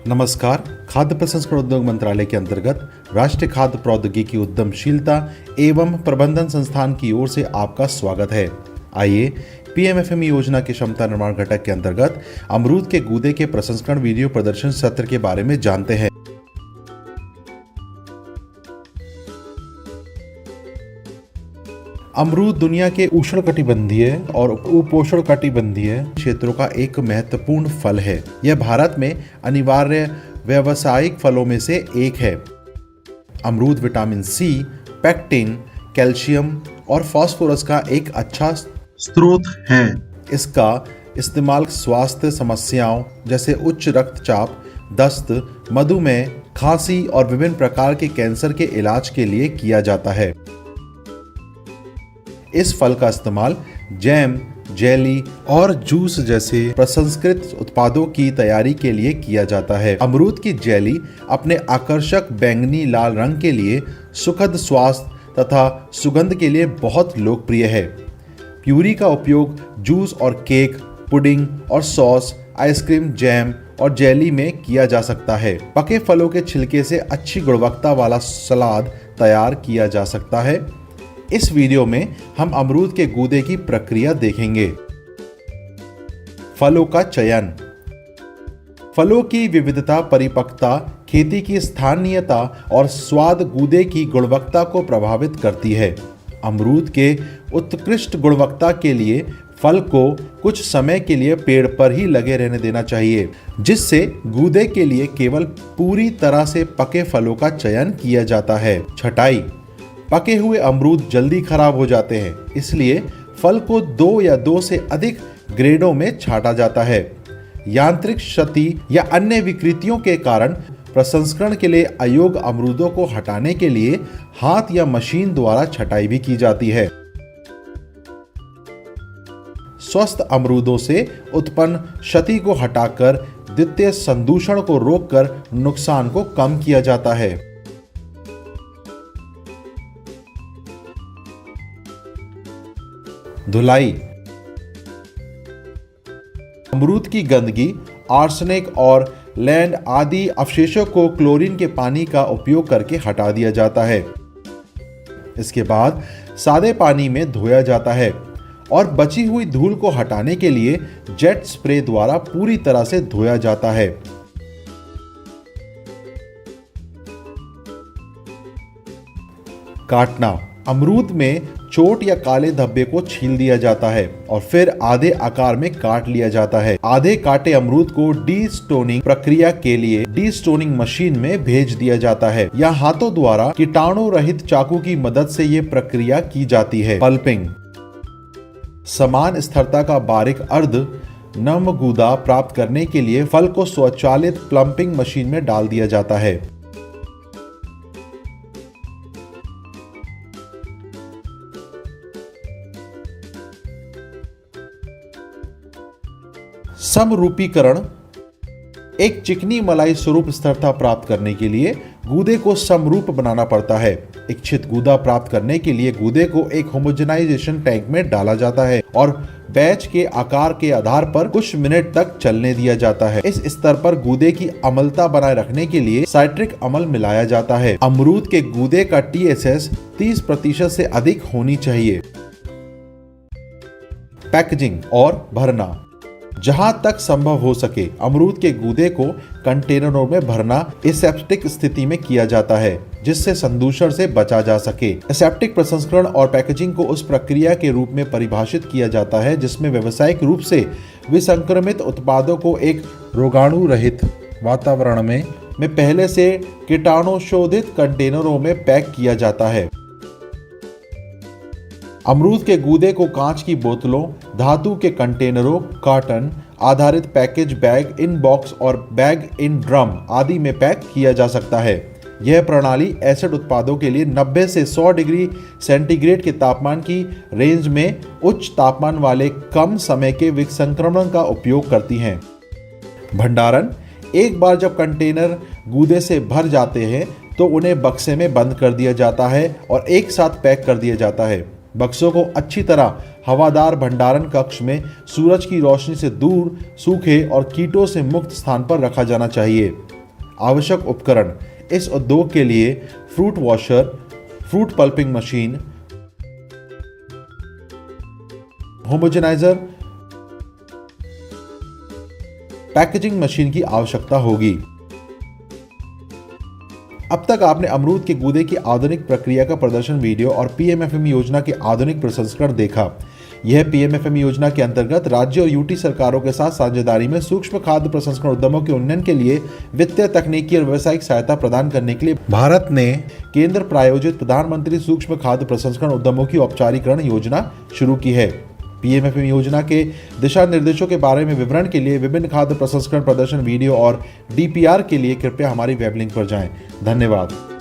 नमस्कार। खाद्य प्रसंस्करण उद्योग मंत्रालय के अंतर्गत राष्ट्रीय खाद्य प्रौद्योगिकी उद्यमशीलता एवं प्रबंधन संस्थान की ओर से आपका स्वागत है। आइए पीएमएफएमई योजना के क्षमता निर्माण घटक के अंतर्गत अमरूद के गूदे के प्रसंस्करण वीडियो प्रदर्शन सत्र के बारे में जानते हैं। अमरूद दुनिया के उष्णकटिबंधीय और उपोष्णकटिबंधीय क्षेत्रों का एक महत्वपूर्ण फल है। यह भारत में अनिवार्य व्यावसायिक फलों में से एक है। अमरूद विटामिन सी, पेक्टिन, कैल्शियम और फास्फोरस का एक अच्छा स्रोत है। इसका इस्तेमाल स्वास्थ्य समस्याओं जैसे उच्च रक्तचाप, दस्त, मधुमेह, खांसी और विभिन्न प्रकार के कैंसर के इलाज के लिए किया जाता है। इस फल का इस्तेमाल जैम, जेली और जूस जैसे प्रसंस्कृत उत्पादों की तैयारी के लिए किया जाता है। अमरूद की जेली अपने आकर्षक बैंगनी लाल रंग के लिए, सुखद स्वाद तथा सुगंध के लिए बहुत लोकप्रिय है। प्यूरी का उपयोग जूस और केक, पुडिंग और सॉस, आइसक्रीम, जैम और जेली में किया जा सकता है। पके फलों के छिलके से अच्छी गुणवत्ता वाला सलाद तैयार किया जा सकता है। इस वीडियो में हम अमरूद के गूदे की प्रक्रिया देखेंगे। फलों का चयन। फलों की विविधता, परिपक्वता, खेती की स्थानीयता और स्वाद गूदे की गुणवत्ता को प्रभावित करती है। अमरूद के उत्कृष्ट गुणवत्ता के लिए फल को कुछ समय के लिए पेड़ पर ही लगे रहने देना चाहिए, जिससे गूदे के लिए केवल पूरी तरह से पके फलों का चयन किया जाता है। छटाई। पके हुए अमरूद जल्दी खराब हो जाते हैं, इसलिए फल को 2 या 2 से अधिक ग्रेडों में छांटा जाता है। यांत्रिक क्षति या अन्य विकृतियों के कारण प्रसंस्करण के लिए अयोग्य अमरूदों को हटाने के लिए हाथ या मशीन द्वारा छटाई भी की जाती है। स्वस्थ अमरूदों से उत्पन्न क्षति को हटाकर द्वितीय संदूषण को रोककर नुकसान को कम किया जाता है। धुलाई। अमरूद की गंदगी, आर्सेनिक और लैंड आदि अवशेषों को क्लोरीन के पानी का उपयोग करके हटा दिया जाता है। इसके बाद सादे पानी में धोया जाता है और बची हुई धूल को हटाने के लिए जेट स्प्रे द्वारा पूरी तरह से धोया जाता है। काटना। अमरूद में चोट या काले धब्बे को छील दिया जाता है और फिर आधे आकार में काट लिया जाता है। आधे काटे अमरूद को डी-स्टोनिंग प्रक्रिया के लिए डी-स्टोनिंग मशीन में भेज दिया जाता है या हाथों द्वारा कीटाणु रहित चाकू की मदद से ये प्रक्रिया की जाती है। पल्पिंग। समान स्थिरता का बारीक अर्ध नम गूदा प्राप्त करने के लिए फल को स्वचालित प्लम्पिंग मशीन में डाल दिया जाता है। समरूपीकरण। एक चिकनी मलाई स्वरूप स्थिरता प्राप्त करने के लिए गूदे को समरूप बनाना पड़ता है। इच्छित गूदा प्राप्त करने के लिए गूदे को एक होमोजेनाइजेशन टैंक में डाला जाता है और बैच के आकार के आधार पर कुछ मिनट तक चलने दिया जाता है। इस स्तर पर गूदे की अम्लता बनाए रखने के लिए साइट्रिक अम्ल मिलाया जाता है। अमरूद के गूदे का TSS 30% से अधिक होनी चाहिए। पैकेजिंग और भरना। जहां तक संभव हो सके अमरूद के गूदे को कंटेनरों में भरना एसेप्टिक स्थिति में किया जाता है, जिससे संदूषण से बचा जा सके। एसेप्टिक प्रसंस्करण और पैकेजिंग को उस प्रक्रिया के रूप में परिभाषित किया जाता है जिसमें व्यावसायिक रूप से विसंक्रमित उत्पादों को एक रोगाणु रहित वातावरण में पहले से कीटाणुशोधित कंटेनरों में पैक किया जाता है। अमरूद के गूदे को कांच की बोतलों, धातु के कंटेनरों, कार्टन आधारित पैकेज, बैग इन बॉक्स और बैग इन ड्रम आदि में पैक किया जा सकता है। यह प्रणाली एसिड उत्पादों के लिए 90 से 100 डिग्री सेंटीग्रेड के तापमान की रेंज में उच्च तापमान वाले कम समय के विसंक्रमण का उपयोग करती हैं। भंडारण। एक बार जब कंटेनर गूदे से भर जाते हैं तो उन्हें बक्से में बंद कर दिया जाता है और एक साथ पैक कर दिया जाता है। बक्सों को अच्छी तरह हवादार भंडारण कक्ष में सूरज की रोशनी से दूर, सूखे और कीटों से मुक्त स्थान पर रखा जाना चाहिए। आवश्यक उपकरण इस उद्योग के लिए fruit washer, fruit pulping machine, homogeniser, packaging machine की आवश्यकता होगी। अब तक आपने अमरूद के गूदे की आधुनिक प्रक्रिया का प्रदर्शन वीडियो और पीएमएफएमई योजना के आधुनिक प्रसंस्करण देखा। यह पीएमएफएमई योजना के अंतर्गत राज्य और यूटी सरकारों के साथ साझेदारी में सूक्ष्म खाद्य प्रसंस्करण उद्यमों के उन्नयन के लिए वित्तीय, तकनीकी और व्यावसायिक सहायता प्रदान करने के लिए भारत ने केंद्र प्रायोजित प्रधानमंत्री सूक्ष्म खाद्य प्रसंस्करण उद्यमों की औपचारिकरण योजना शुरू की है। पीएमएफएमई योजना के दिशा निर्देशों के बारे में विवरण के लिए विभिन्न खाद्य प्रसंस्करण प्रदर्शन वीडियो और डीपीआर के लिए कृपया हमारी वेब लिंक पर जाएं। धन्यवाद।